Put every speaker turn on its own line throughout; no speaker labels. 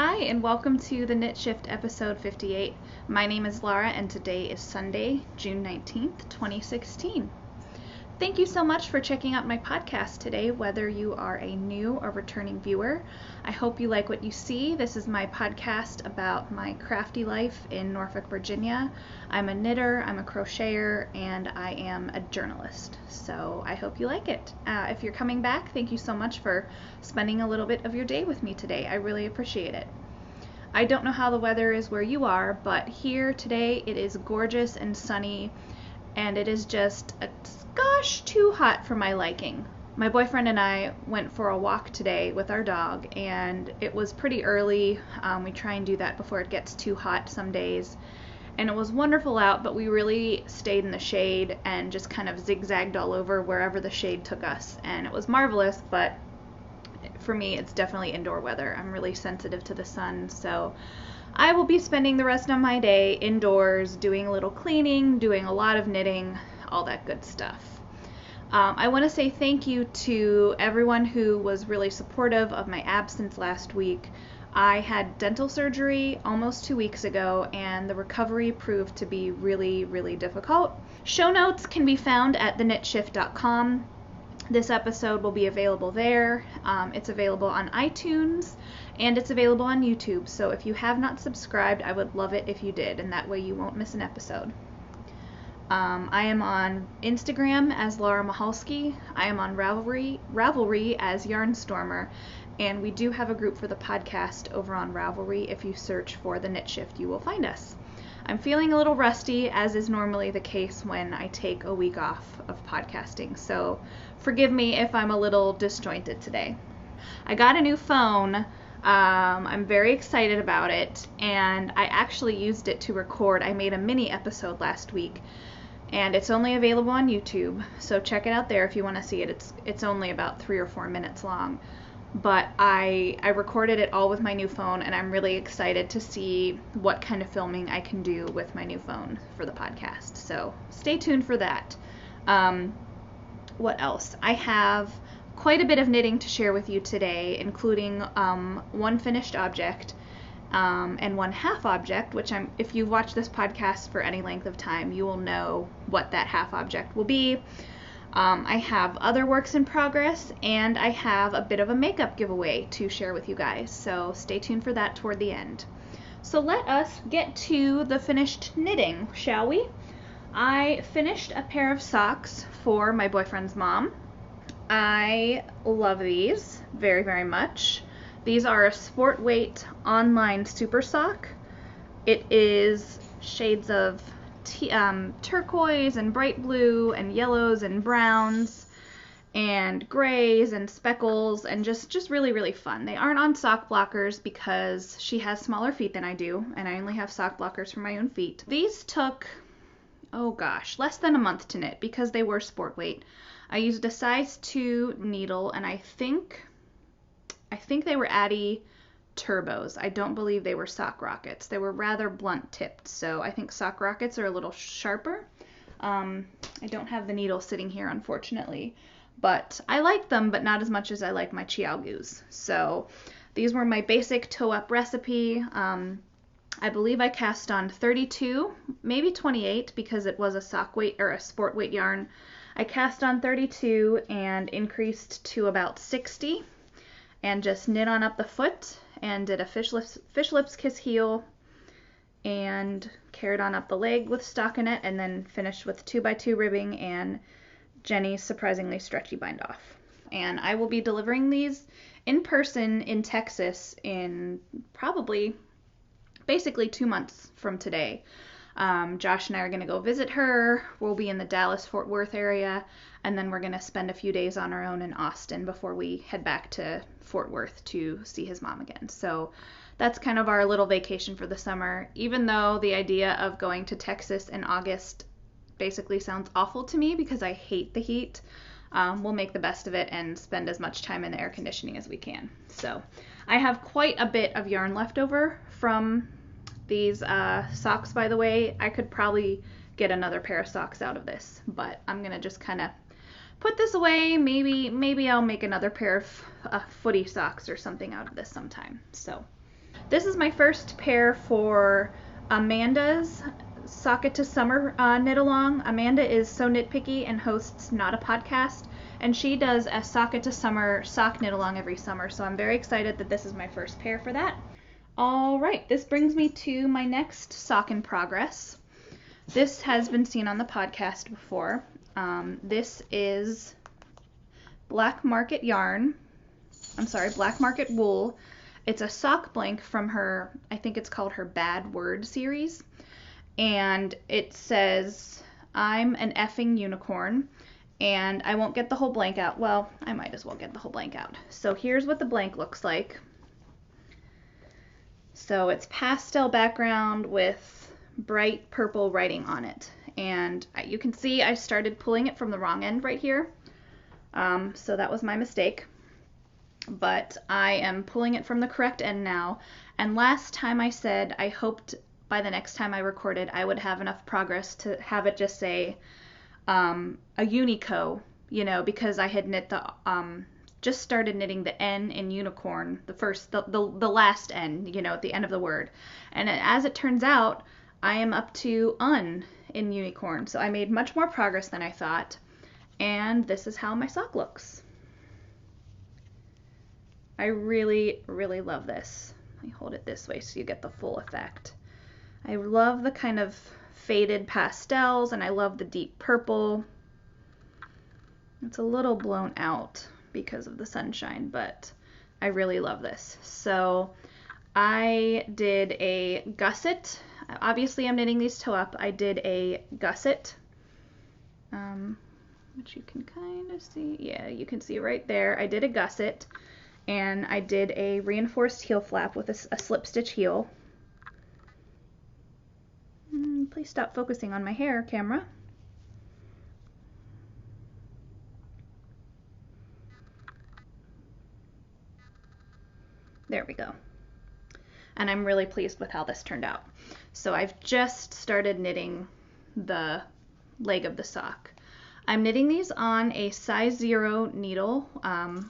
Hi, and welcome to the Knit Shift episode 58. My name is Laura, and today is Sunday, June 19th, 2016. Thank you so much for checking out my podcast today, whether you are a new or returning viewer. I hope you like what you see. This is my podcast about my crafty life in Norfolk, Virginia. I'm a knitter, I'm a crocheter, and I am a journalist. So I hope you like it. If you're coming back, thank you so much for spending a little bit of your day with me today. I really appreciate it. I don't know how the weather is where you are, but here today it is gorgeous and sunny, and it is just a gosh too hot for my liking. My boyfriend and I went for a walk today with our dog, and it was pretty early. We try and do that before it gets too hot some days, and it was wonderful out, but we really stayed in the shade and just kind of zigzagged all over wherever the shade took us, and it was marvelous. But for me, it's definitely indoor weather. I'm really sensitive to the sun, so I will be spending the rest of my day indoors doing a little cleaning, doing a lot of knitting, all that good stuff. I want to say thank you to everyone who was really supportive of my absence last week. I had dental surgery almost 2 weeks ago, and the recovery proved to be really, really difficult. Show notes can be found at theknitshift.com. This episode will be available there. It's available on iTunes, and it's available on YouTube. So if you have not subscribed, I would love it if you did, and that way you won't miss an episode. I am on Instagram as Laura Mahalski. I am on Ravelry as Yarnstormer, and we do have a group for the podcast over on Ravelry. If you search for The Knit Shift, you will find us. I'm feeling a little rusty, as is normally the case when I take a week off of podcasting, so forgive me if I'm a little disjointed today. I got a new phone. I'm very excited about it, and I actually used it to record. I made a mini episode last week, and it's only available on YouTube, so check it out there if you want to see it. It's only about 3 or 4 minutes long, but I recorded it all with my new phone, and I'm really excited to see what kind of filming I can do with my new phone for the podcast, so stay tuned for that. What else? I have quite a bit of knitting to share with you today, including one finished object and one half object, which if you've watched this podcast for any length of time, you will know what that half object will be. I have other works in progress, and I have a bit of a makeup giveaway to share with you guys, so stay tuned for that toward the end. So let us get to the finished knitting, shall we? I finished a pair of socks for my boyfriend's mom. I love these very, very much. These are a sport weight online super sock. It is shades of turquoise and bright blue and yellows and browns and grays and speckles, and just really, really fun. They aren't on sock blockers because she has smaller feet than I do, and I only have sock blockers for my own feet. These took, oh gosh, less than a month to knit because they were sport weight. I used a size 2 needle, and I think they were Addy Turbos. I don't believe they were sock rockets. They were rather blunt tipped, so I think sock rockets are a little sharper. I don't have the needle sitting here, unfortunately, but I like them, but not as much as I like my Chiaogus. So these were my basic toe-up recipe. I believe I cast on 32, maybe 28, because it was a sock weight or a sport weight yarn. I cast on 32 and increased to about 60, and just knit on up the foot and did a fish lips kiss heel and carried on up the leg with stockinette, and then finished with 2x2 ribbing and Jenny's surprisingly stretchy bind off. And I will be delivering these in person in Texas in probably basically 2 months from today. Josh and I are going to go visit her. We'll be in the Dallas-Fort Worth area, and then we're going to spend a few days on our own in Austin before we head back to Fort Worth to see his mom again. So that's kind of our little vacation for the summer, even though the idea of going to Texas in August basically sounds awful to me because I hate the heat. We'll make the best of it and spend as much time in the air conditioning as we can. So I have quite a bit of yarn left over from these socks, by the way. I could probably get another pair of socks out of this, but I'm gonna just kind of put this away. Maybe I'll make another pair of footy socks or something out of this sometime. So This is my first pair for Amanda's Sock It to Summer knit along. Amanda is so nitpicky and hosts Not a Podcast, and she does a Sock It to Summer sock knit along every summer, so I'm very excited that this is my first pair for that. All right, this brings me to my next sock in progress. This has been seen on the podcast before. This is Black Market Wool. It's a sock blank from her, I think it's called her Bad Word series. And it says, I'm an effing unicorn. And I won't get the whole blank out. Well, I might as well get the whole blank out. So here's what the blank looks like. So it's pastel background with bright purple writing on it. And you can see I started pulling it from the wrong end right here. So that was my mistake. But I am pulling it from the correct end now. And last time I said I hoped by the next time I recorded I would have enough progress to have it just say a unico, because I had knit just started knitting the N in unicorn, the last N, at the end of the word. And as it turns out, I am up to un in unicorn. So I made much more progress than I thought. And this is how my sock looks. I really, really love this. Let me hold it this way so you get the full effect. I love the kind of faded pastels, and I love the deep purple. It's a little blown out because of the sunshine, but I really love this. So I did a gusset. Obviously I'm knitting these toe up. I did a gusset, which you can kind of see. Yeah, you can see right there. I did a gusset. And I did a reinforced heel flap with a slip stitch heel. Please stop focusing on my hair, camera. There we go. And I'm really pleased with how this turned out. So I've just started knitting the leg of the sock. I'm knitting these on a size 0 needle,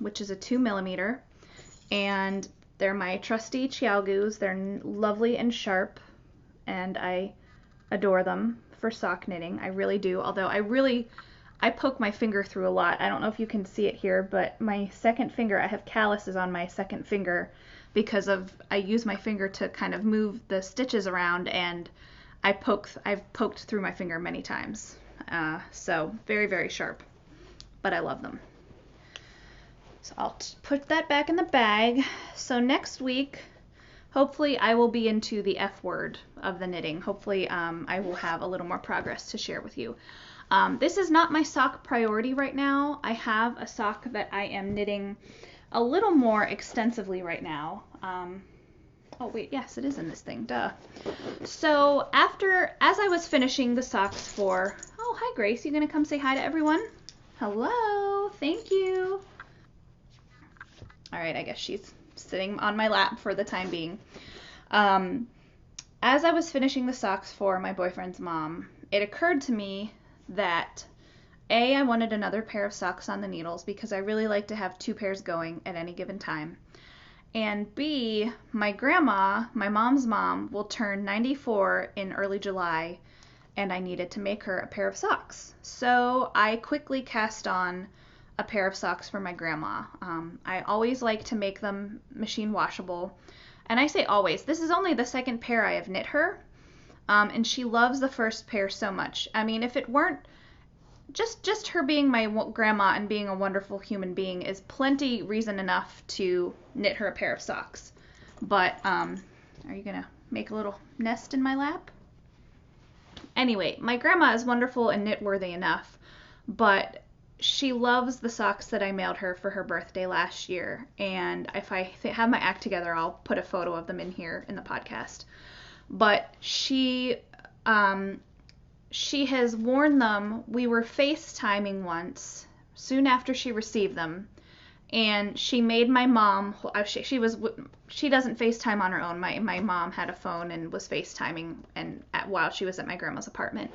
which is a 2mm. And they're my trusty Chiaogus. They're lovely and sharp, and I adore them for sock knitting. I really do, although I poke my finger through a lot. I don't know if you can see it here, but my second finger, I have calluses on my second finger because I use my finger to kind of move the stitches around, and I've poked through my finger many times. So very, very sharp, but I love them. So I'll put that back in the bag. So next week, hopefully I will be into the F word of the knitting. Hopefully I will have a little more progress to share with you. This is not my sock priority right now. I have a sock that I am knitting a little more extensively right now. Oh wait, yes, it is in this thing, duh. So as I was finishing the socks for, oh hi Grace, you gonna come say hi to everyone? Hello, thank you. All right, I guess she's sitting on my lap for the time being. As I was finishing the socks for my boyfriend's mom, it occurred to me that I wanted another pair of socks on the needles because I really like to have 2 pairs going at any given time. And B, my grandma, my mom's mom, will turn 94 in early July, and I needed to make her a pair of socks. So I quickly cast on a pair of socks for my grandma. I always like to make them machine washable. And I say always, this is only the second pair I have knit her. And she loves the first pair so much. I mean, if it weren't just her being my grandma and being a wonderful human being is plenty reason enough to knit her a pair of socks. But are you gonna make a little nest in my lap? Anyway, my grandma is wonderful and knit worthy enough, but she loves the socks that I mailed her for her birthday last year, and if I have my act together, I'll put a photo of them in here in the podcast. But she has worn them. We were FaceTiming once, soon after she received them, and she made my mom, she doesn't FaceTime on her own. My mom had a phone and was FaceTiming while she was at my grandma's apartment.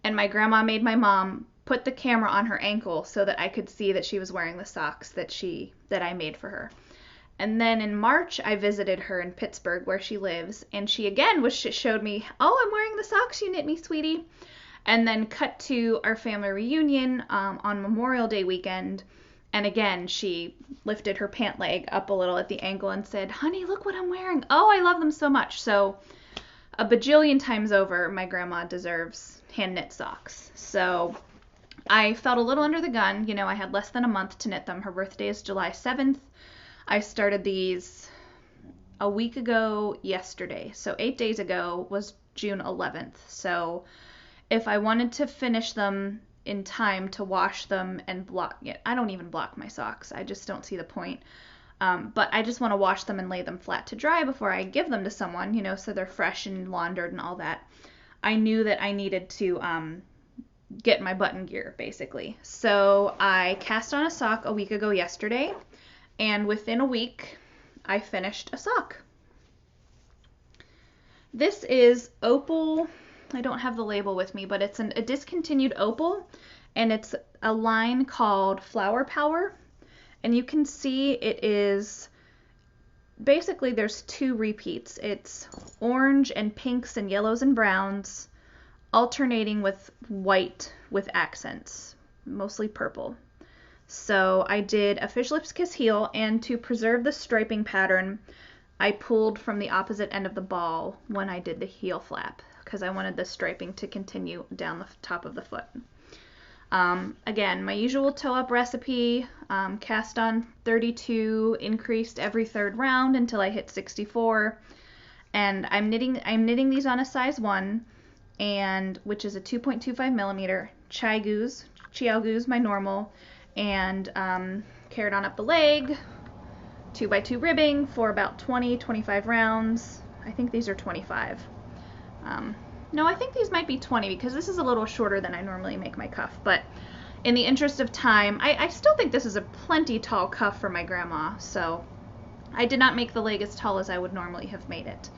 And my grandma made my mom put the camera on her ankle so that I could see that she was wearing the socks that I made for her. And then in March, I visited her in Pittsburgh, where she lives, and she again showed me, oh, I'm wearing the socks you knit me, sweetie. And then cut to our family reunion on Memorial Day weekend, and again, she lifted her pant leg up a little at the ankle and said, honey, look what I'm wearing. Oh, I love them so much. So a bajillion times over, my grandma deserves hand-knit socks. So I felt a little under the gun. You know, I had less than a month to knit them. Her birthday is July 7th. I started these a week ago yesterday. So 8 days ago was June 11th. So if I wanted to finish them in time to wash them and block it, I don't even block my socks. I just don't see the point. But I just want to wash them and lay them flat to dry before I give them to someone, you know, so they're fresh and laundered and all that. I knew that I needed to get my button gear, basically. So I cast on a sock a week ago yesterday, and within a week, I finished a sock. This is Opal. I don't have the label with me, but it's a discontinued Opal, and it's a line called Flower Power. And you can see it is, basically there's two repeats. It's orange and pinks and yellows and browns, alternating with white with accents, mostly purple. So I did a fish lips kiss heel, and to preserve the striping pattern, I pulled from the opposite end of the ball when I did the heel flap, because I wanted the striping to continue down the top of the foot. Again, my usual toe-up recipe, cast on 32, increased every third round until I hit 64, and I'm knitting these on a size 1, and which is a 2.25 millimeter Chiao Gauze, my normal, and carried on up the leg, 2x2 ribbing for about 25 rounds. I think these are 25. No, I think these might be 20 because this is a little shorter than I normally make my cuff, but in the interest of time, I still think this is a plenty tall cuff for my grandma, so I did not make the leg as tall as I would normally have made it.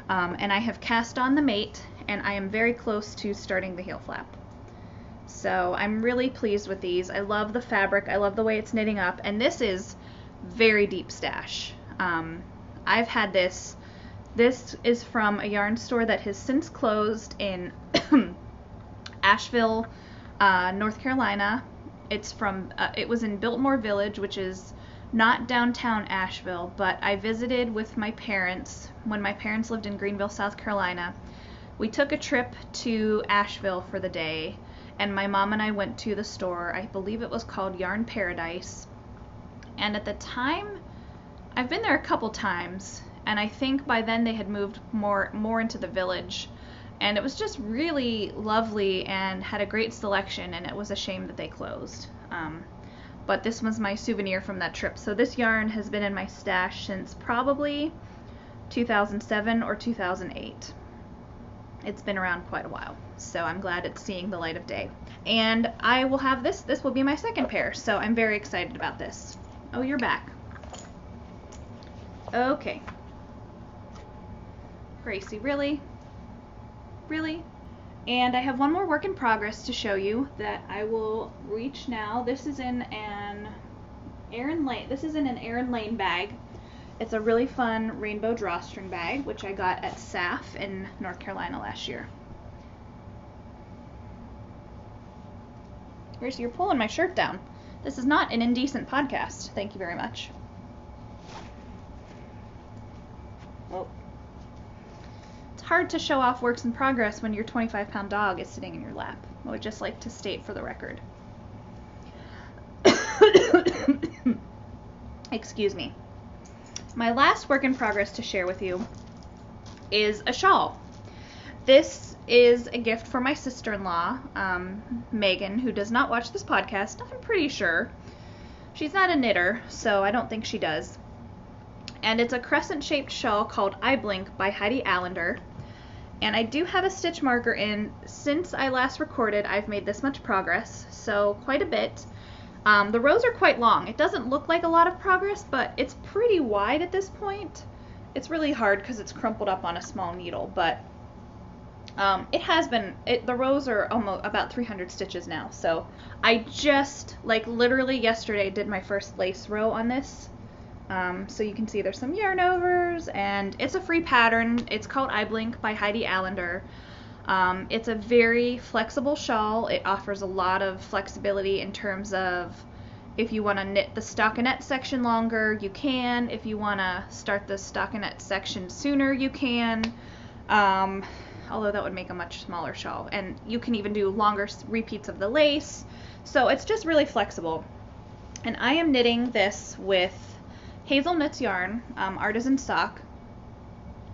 And I have cast on the mate, and I am very close to starting the heel flap. So I'm really pleased with these. I love the fabric. I love the way it's knitting up, and this is very deep stash. I've had this. This is from a yarn store that has since closed in Asheville, North Carolina. It's from, it was in Biltmore Village, which is not downtown Asheville, but I visited with my parents when my parents lived in Greenville, South Carolina. We took a trip to Asheville for the day, and my mom and I went to the store. I believe it was called Yarn Paradise. And at the time, I've been there a couple times, and I think by then they had moved more into the village, and it was just really lovely and had a great selection, and it was a shame that they closed. But this was my souvenir from that trip. So this yarn has been in my stash since probably 2007 or 2008. It's been around quite a while, so I'm glad it's seeing the light of day. And I will have this. This will be my second pair, so I'm very excited about this. Oh, you're back. Okay. Gracie, really? Really? And I have one more work in progress to show you that I will reach now. This is in an Erin Lane bag. It's a really fun rainbow drawstring bag, which I got at SAF in North Carolina last year. Gracie, you're pulling my shirt down. This is not an indecent podcast. Thank you very much. Oh. It's hard to show off works in progress when your 25-pound dog is sitting in your lap. I would just like to state for the record. Excuse me. My last work in progress to share with you is a shawl. This is a gift for my sister-in-law, Megan, who does not watch this podcast, I'm pretty sure. She's not a knitter, so I don't think she does. And it's a crescent-shaped shawl called I Blink by Heidi Allender. And I do have a stitch marker in. Since I last recorded, I've made this much progress, so quite a bit. The rows are quite long. It doesn't look like a lot of progress, but it's pretty wide at this point. It's really hard because it's crumpled up on a small needle, but it has been, the rows are almost about 300 stitches now. So I just, like literally yesterday, did my first lace row on this. So you can see there's some yarn overs, and it's a free pattern. It's called I Blink by Heidi Allender. It's a very flexible shawl. It offers a lot of flexibility in terms of if you want to knit the stockinette section longer, you can. If you want to start the stockinette section sooner, you can. Although that would make a much smaller shawl. And you can even do longer repeats of the lace. So it's just really flexible. And I am knitting this with Hazelnuts yarn, artisan sock.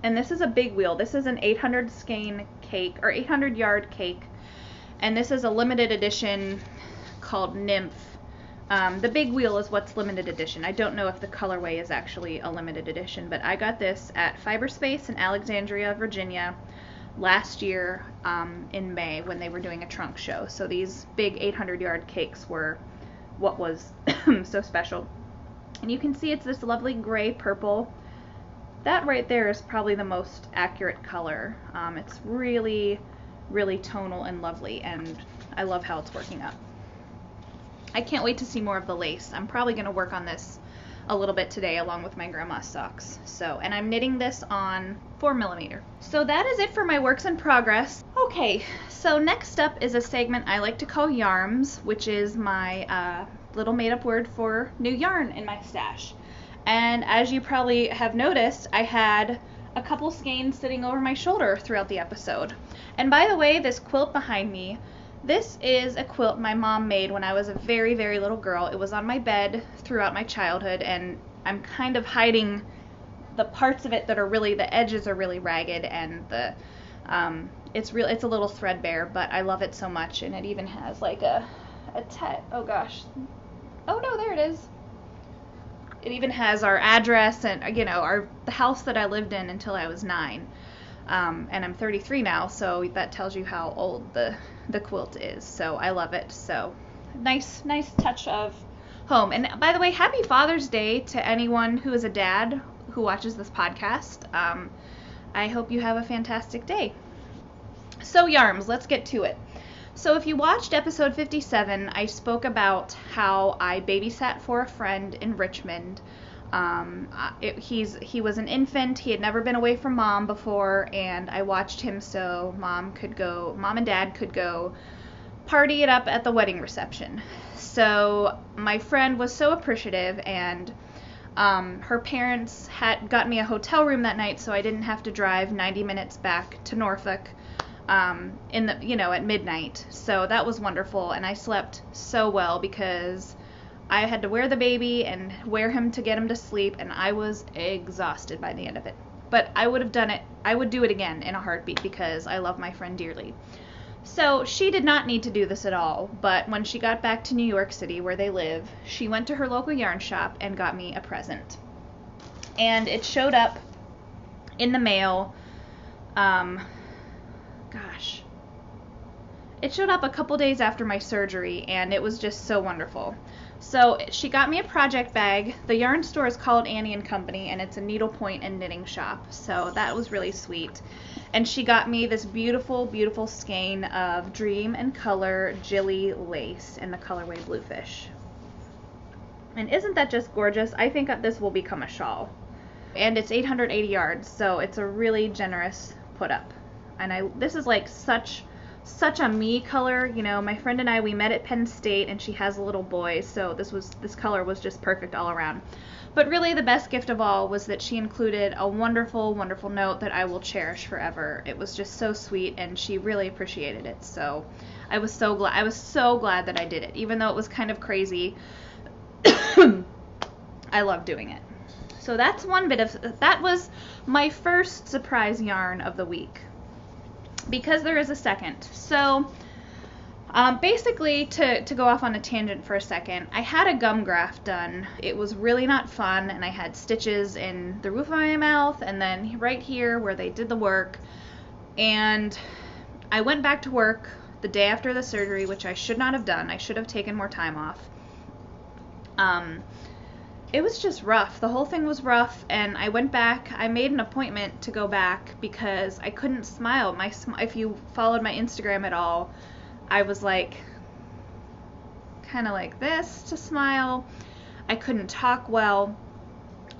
And this is a big wheel. This is an 800 skein cake, or 800 yard cake. And this is a limited edition called Nymph. The big wheel is what's limited edition. I don't know if the colorway is actually a limited edition, but I got this at Fiberspace in Alexandria, Virginia last year in May when they were doing a trunk show. So these big 800 yard cakes were what was so special. And you can see it's this lovely gray purple. That right there is probably the most accurate color. It's really, really tonal and lovely, and I love how it's working up. I can't wait to see more of the lace. I'm probably going to work on this a little bit today along with my grandma's socks. And I'm knitting this on 4mm. So that is it for my works in progress. Okay, so next up is a segment I like to call yarms, which is my little made-up word for new yarn in my stash. And as you probably have noticed, I had a couple skeins sitting over my shoulder throughout the episode. And by the way, this quilt behind me, this is a quilt my mom made when I was a very, very little girl. It was on my bed throughout my childhood, and I'm kind of hiding the parts of it that are really, the edges are really ragged, and the it's a little threadbare, but I love it so much. And it even has like oh gosh, oh no, there it is. It even has our address and the house that I lived in until I was 9. And I'm 33 now, so that tells you how old the quilt is. So I love it. So nice touch of home. And by the way, happy Father's Day to anyone who is a dad who watches this podcast. I hope you have a fantastic day. So yarms, let's get to it. So if you watched episode 57, I spoke about how I babysat for a friend in Richmond. He was an infant. He had never been away from mom before, and I watched him so mom and dad could go party it up at the wedding reception. So my friend was so appreciative, and her parents had got me a hotel room that night, so I didn't have to drive 90 minutes back to Norfolk at midnight. So that was wonderful, and I slept so well because I had to wear the baby and wear him to get him to sleep, and I was exhausted by the end of it. But I would do it again in a heartbeat because I love my friend dearly. So she did not need to do this at all, but when she got back to New York City where they live, she went to her local yarn shop and got me a present. And it showed up in the mail, it showed up a couple days after my surgery, and it was just so wonderful. So she got me a project bag. The yarn store is called Annie & Company, and it's a needlepoint and knitting shop. So that was really sweet. And she got me this beautiful, beautiful skein of Dream and Color Jilly lace in the colorway Bluefish. And isn't that just gorgeous? I think this will become a shawl. And it's 880 yards, so it's a really generous put up. And this is like such a me color. My friend and I, we met at Penn State, and she has a little boy, so this color was just perfect all around. But really the best gift of all was that she included a wonderful, wonderful note that I will cherish forever. It was just so sweet, and she really appreciated it. So I was so glad that I did it, even though it was kind of crazy. I love doing it. So that was my first surprise yarn of the week, because there is a second. So basically, to go off on a tangent for a second, I had a gum graft done. It was really not fun, and I had stitches in the roof of my mouth and then right here where they did the work. And I went back to work the day after the surgery, which I should not have done. I should have taken more time off. It was just rough. The whole thing was rough, and I went back. I made an appointment to go back because I couldn't smile. If you followed my Instagram at all, I was like kind of like this to smile. I couldn't talk well.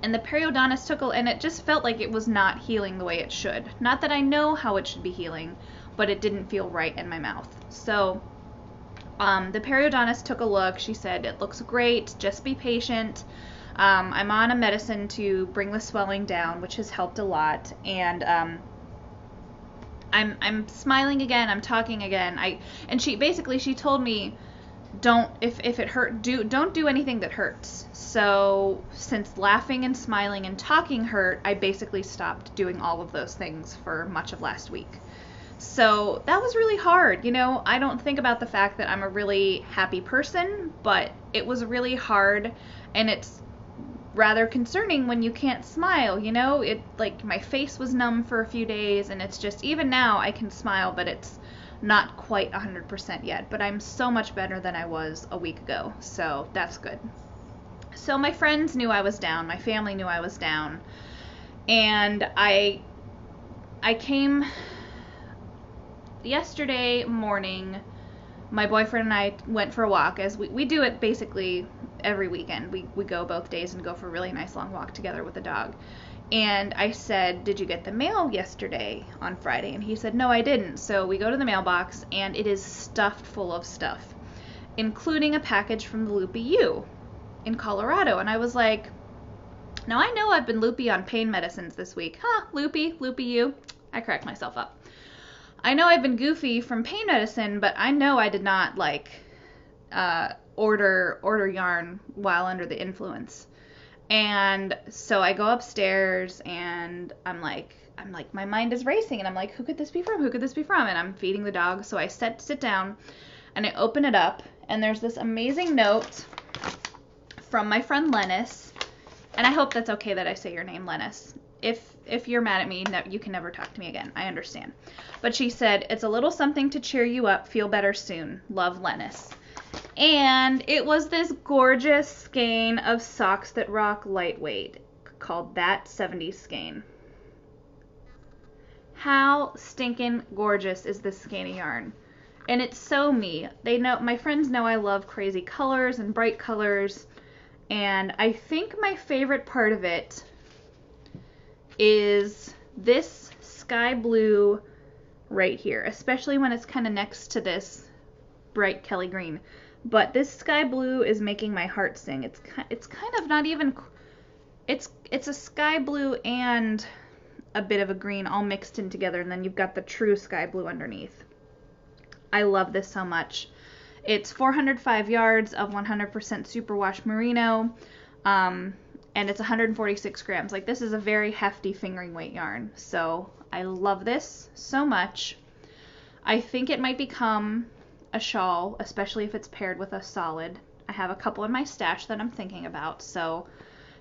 And the periodontist and it just felt like it was not healing the way it should. Not that I know how it should be healing, but it didn't feel right in my mouth. So the periodontist took a look. She said, it looks great, just be patient. I'm on a medicine to bring the swelling down, which has helped a lot. And I'm smiling again, I'm talking again. She told me, if it hurt, don't do anything that hurts. So since laughing and smiling and talking hurt, I basically stopped doing all of those things for much of last week. So that was really hard. I don't think about the fact that I'm a really happy person, but it was really hard, and it's rather concerning when you can't smile. It, like, my face was numb for a few days, and it's just, even now I can smile, but it's not quite 100% yet, but I'm so much better than I was a week ago, so that's good. So my friends knew I was down, my family knew I was down, and I came yesterday morning. My boyfriend and I went for a walk, as we do it basically every weekend. We go both days and go for a really nice long walk together with the dog. And I said, did you get the mail yesterday on Friday? And he said, no, I didn't. So we go to the mailbox, and it is stuffed full of stuff, including a package from the Loopy U in Colorado. And I was like, now I know I've been loopy on pain medicines this week. Loopy U. I cracked myself up. I know I've been goofy from pain medicine, but I know I did not order yarn while under the influence. And so I go upstairs, and I'm like, my mind is racing, and I'm like, who could this be from? Who could this be from? And I'm feeding the dog. So I sit down, and I open it up, and there's this amazing note from my friend Lennis. And I hope that's okay that I say your name, Lennis. If you're mad at me, you can never talk to me again. I understand. But she said, it's a little something to cheer you up. Feel better soon. Love, Lennis. And it was this gorgeous skein of Socks That Rock Lightweight called That 70s Skein. How stinking gorgeous is this skein of yarn? And it's so me. My friends know I love crazy colors and bright colors. And I think my favorite part of it is this sky blue right here, especially when it's kind of next to this bright Kelly green. But this sky blue is making my heart sing. It's kind of not even, it's a sky blue and a bit of a green all mixed in together, and then you've got the true sky blue underneath. I love this so much. It's 405 yards of 100% superwash merino, and it's 146 grams. Like, this is a very hefty fingering weight yarn, so I love this so much. I think it might become a shawl, especially if it's paired with a solid. I have a couple in my stash that I'm thinking about, so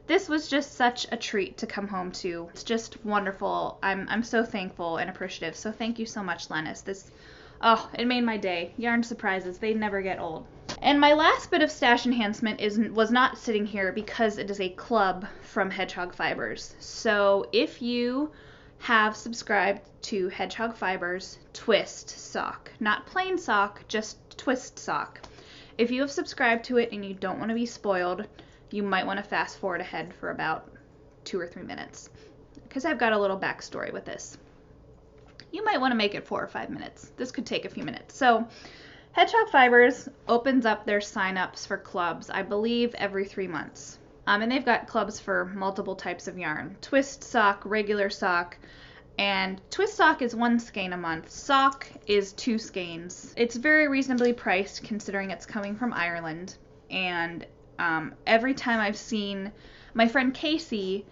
this was just such a treat to come home to. It's just wonderful. I'm so thankful and appreciative, so thank you so much, Lennis. It made my day. Yarn surprises, they never get old. And my last bit of stash enhancement was not sitting here because it is a club from Hedgehog Fibers. So if you have subscribed to Hedgehog Fibers Twist Sock, not plain sock, just Twist Sock. If you have subscribed to it and you don't want to be spoiled, you might want to fast forward ahead for about 2 or 3 minutes, because I've got a little backstory with this. You might want to make it 4 or 5 minutes. This could take a few minutes. So Hedgehog Fibers opens up their sign-ups for clubs, I believe, every 3 months. And they've got clubs for multiple types of yarn. Twist sock, regular sock, and twist sock is 1 skein a month. Sock is 2 skeins. It's very reasonably priced considering it's coming from Ireland. And every time I've seen my friend Casey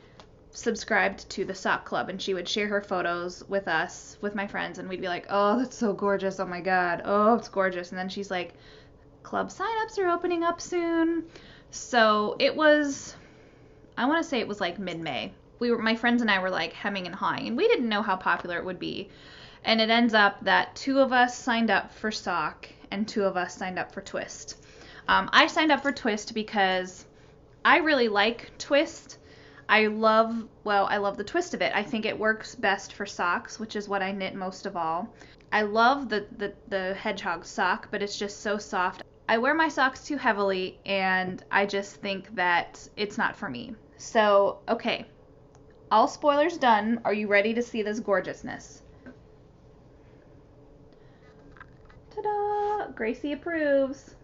subscribed to the sock club, and she would share her photos with us, with my friends, and we'd be like, oh, that's so gorgeous, oh my god, oh, it's gorgeous. And then she's like, club sign-ups are opening up soon. So it was, I want to say it was like mid-May. My friends and I were like hemming and hawing, and we didn't know how popular it would be. And it ends up that 2 of us signed up for sock and 2 of us signed up for twist. I signed up for twist because I really like twist. I love the twist of it. I think it works best for socks, which is what I knit most of all. I love the Hedgehog sock, but it's just so soft. I wear my socks too heavily, and I just think that it's not for me. So, okay, all spoilers done. Are you ready to see this gorgeousness? Ta-da! Gracie approves.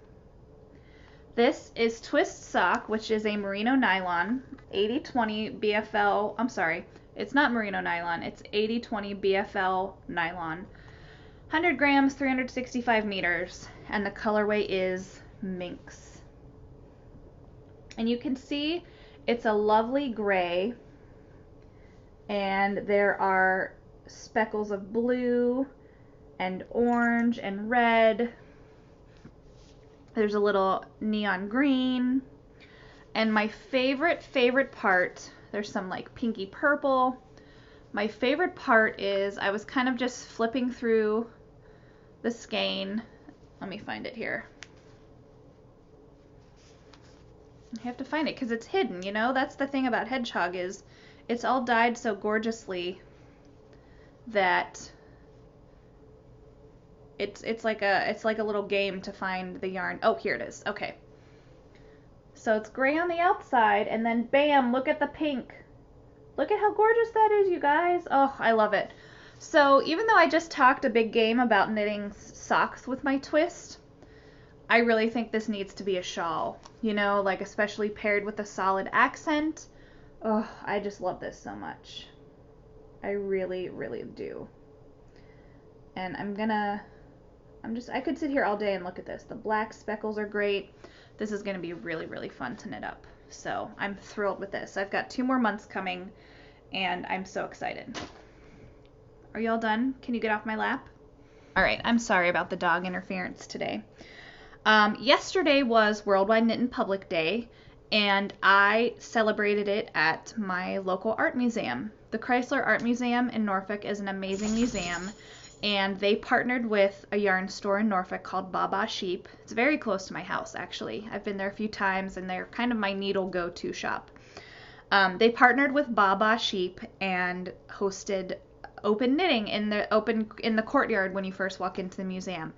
This is Twist Sock, which is a merino nylon, 80/20 BFL. I'm sorry, it's not merino nylon, it's 80/20 BFL nylon. 100 grams, 365 meters, and the colorway is Minx. And you can see it's a lovely gray, and there are speckles of blue and orange and red. There's a little neon green. And my favorite part, there's some like pinky purple. My favorite part is I was kind of just flipping through the skein. Let me find it here. I have to find it because it's hidden, you know? That's the thing about Hedgehog is it's all dyed so gorgeously that it's like a little game to find the yarn. Oh, here it is. Okay. So it's gray on the outside, and then bam, look at the pink. Look at how gorgeous that is, you guys. Oh, I love it. So even though I just talked a big game about knitting socks with my twist, I really think this needs to be a shawl, you know, like especially paired with a solid accent. Oh, I just love this so much. I really, really do. And I could sit here all day and look at this. The black speckles are great. This is going to be really, really fun to knit up. So I'm thrilled with this. I've got 2 more months coming, and I'm so excited. Are you all done? Can you get off my lap? All right, I'm sorry about the dog interference today. Yesterday was Worldwide Knit in Public Day, and I celebrated it at my local art museum. The Chrysler Art Museum in Norfolk is an amazing museum, and they partnered with a yarn store in Norfolk called Baba Sheep. It's very close to my house, actually. I've been there a few times, and they're kind of my needle go-to shop. They partnered with Baba Sheep and hosted open knitting in the courtyard when you first walk into the museum,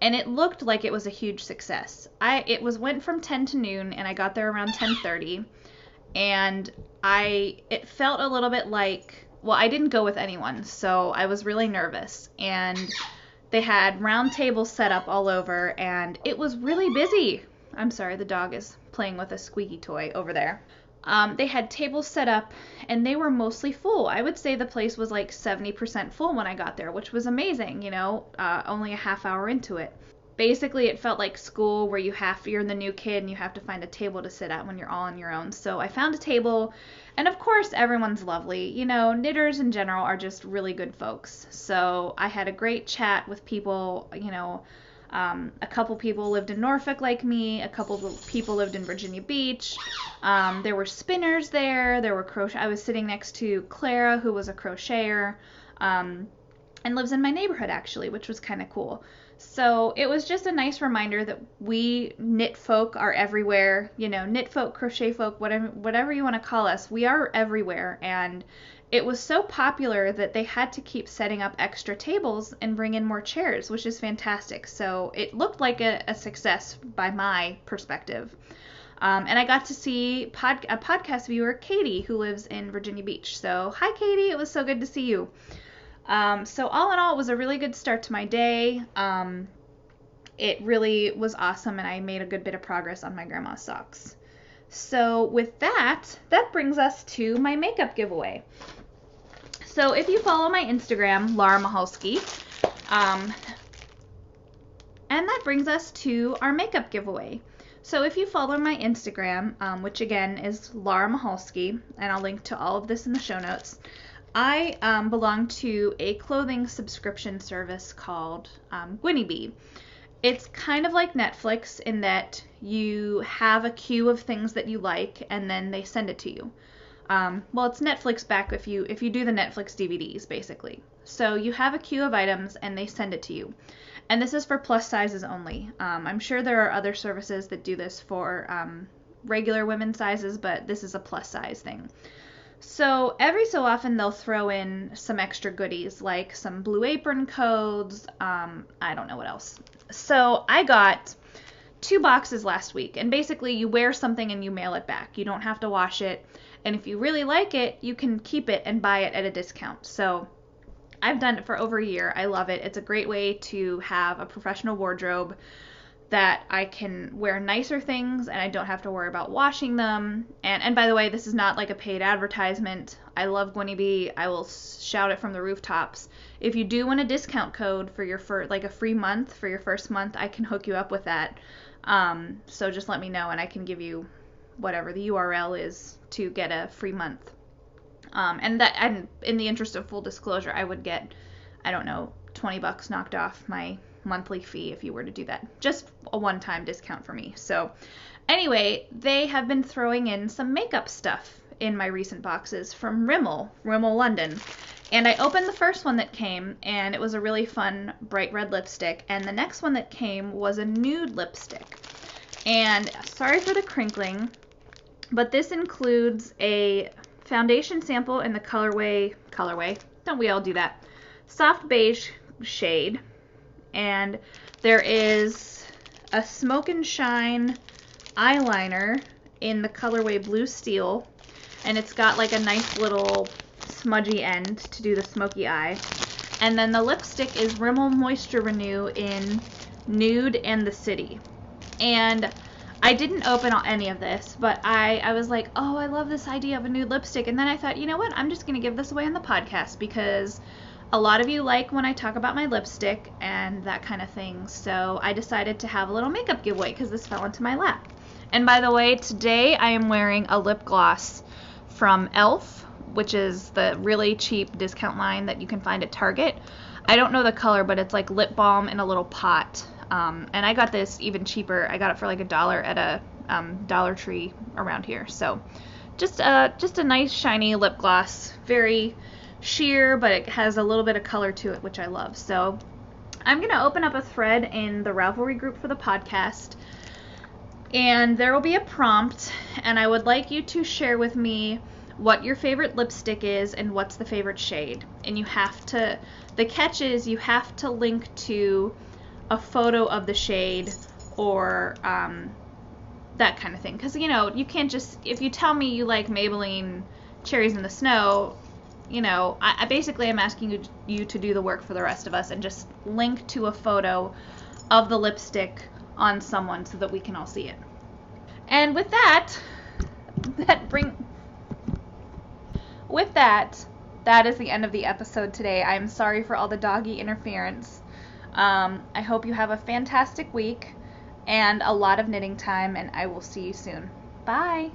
and it looked like it was a huge success. It went from 10 to noon, and I got there around 10:30, and it felt a little bit like, well, I didn't go with anyone, so I was really nervous, and they had round tables set up all over, and it was really busy. I'm sorry, the dog is playing with a squeaky toy over there. They had tables set up, and they were mostly full. I would say the place was like 70% full when I got there, which was amazing, you know, only a half hour into it. Basically, it felt like school where you're the new kid and you have to find a table to sit at when you're all on your own. So I found a table, and of course, everyone's lovely. You know, knitters in general are just really good folks. So I had a great chat with people, you know. A couple people lived in Norfolk like me. A couple people lived in Virginia Beach. There were spinners there. There were I was sitting next to Clara, who was a crocheter, and lives in my neighborhood actually, which was kind of cool. So it was just a nice reminder that we knit folk are everywhere. You know, knit folk, crochet folk, whatever you want to call us, we are everywhere. And it was so popular that they had to keep setting up extra tables and bring in more chairs, which is fantastic. So it looked like a success by my perspective. And I got to see a podcast viewer, Katie, who lives in Virginia Beach. So hi, Katie. It was so good to see you. So all in all, it was a really good start to my day. It really was awesome, and I made a good bit of progress on my grandma's socks. So with that brings us to my makeup giveaway. So if you follow my Instagram, Laura Mahalski, and that brings us to our makeup giveaway. So if you follow my Instagram, which again is Laura Mahalski, and I'll link to all of this in the show notes, I belong to a clothing subscription service called Gwynnie Bee. It's kind of like Netflix in that you have a queue of things that you like, and then they send it to you. Well, it's Netflix back if you do the Netflix DVDs, basically. So you have a queue of items, and they send it to you. And this is for plus sizes only. I'm sure there are other services that do this for regular women's sizes, but this is a plus size thing. So every so often they'll throw in some extra goodies, like some Blue Apron codes, I don't know what else. So I got 2 boxes last week, and basically you wear something and you mail it back. You don't have to wash it, And if you really like it, you can keep it and buy it at a discount. So I've done it for over a year. I love it. It's a great way to have a professional wardrobe that I can wear nicer things and I don't have to worry about washing them. And by the way, this is not like a paid advertisement. I love Gwenny B. I will shout it from the rooftops. If you do want a discount code for your like a free month for your first month, I can hook you up with that. So just let me know and I can give you whatever the URL is to get a free month. And in the interest of full disclosure, I would get, I don't know, $20 knocked off my monthly fee if you were to do that. Just a one-time discount for me. So anyway, they have been throwing in some makeup stuff in my recent boxes from Rimmel London. And I opened the first one that came, and it was a really fun bright red lipstick. And the next one that came was a nude lipstick. And sorry for the crinkling, but this includes a foundation sample in the colorway, don't we all do that, soft beige shade. And there is a Smoke and Shine eyeliner in the colorway Blue Steel, and it's got like a nice little smudgy end to do the smoky eye. And then the lipstick is Rimmel Moisture Renew in Nude and the City. And I didn't open any of this, but I was like, oh, I love this idea of a nude lipstick. And then I thought, you know what, I'm just going to give this away on the podcast because a lot of you like when I talk about my lipstick and that kind of thing. So I decided to have a little makeup giveaway because this fell into my lap. And by the way, today I am wearing a lip gloss from e.l.f., which is the really cheap discount line that you can find at Target. I don't know the color, but it's like lip balm in a little pot. And I got this even cheaper. I got it for like $1 at a Dollar Tree around here. So just a nice shiny lip gloss. Very sheer, but it has a little bit of color to it, which I love. So I'm going to open up a thread in the Ravelry group for the podcast. And there will be a prompt. And I would like you to share with me what your favorite lipstick is and what's the favorite shade. And you have to, the catch is you have to link to a photo of the shade or that kind of thing. Because, you know, you can't just, if you tell me you like Maybelline Cherries in the Snow, you know, I basically am asking you to do the work for the rest of us and just link to a photo of the lipstick on someone so that we can all see it. And with that, that is the end of the episode today. I'm sorry for all the doggy interference. I hope you have a fantastic week and a lot of knitting time, and I will see you soon. Bye!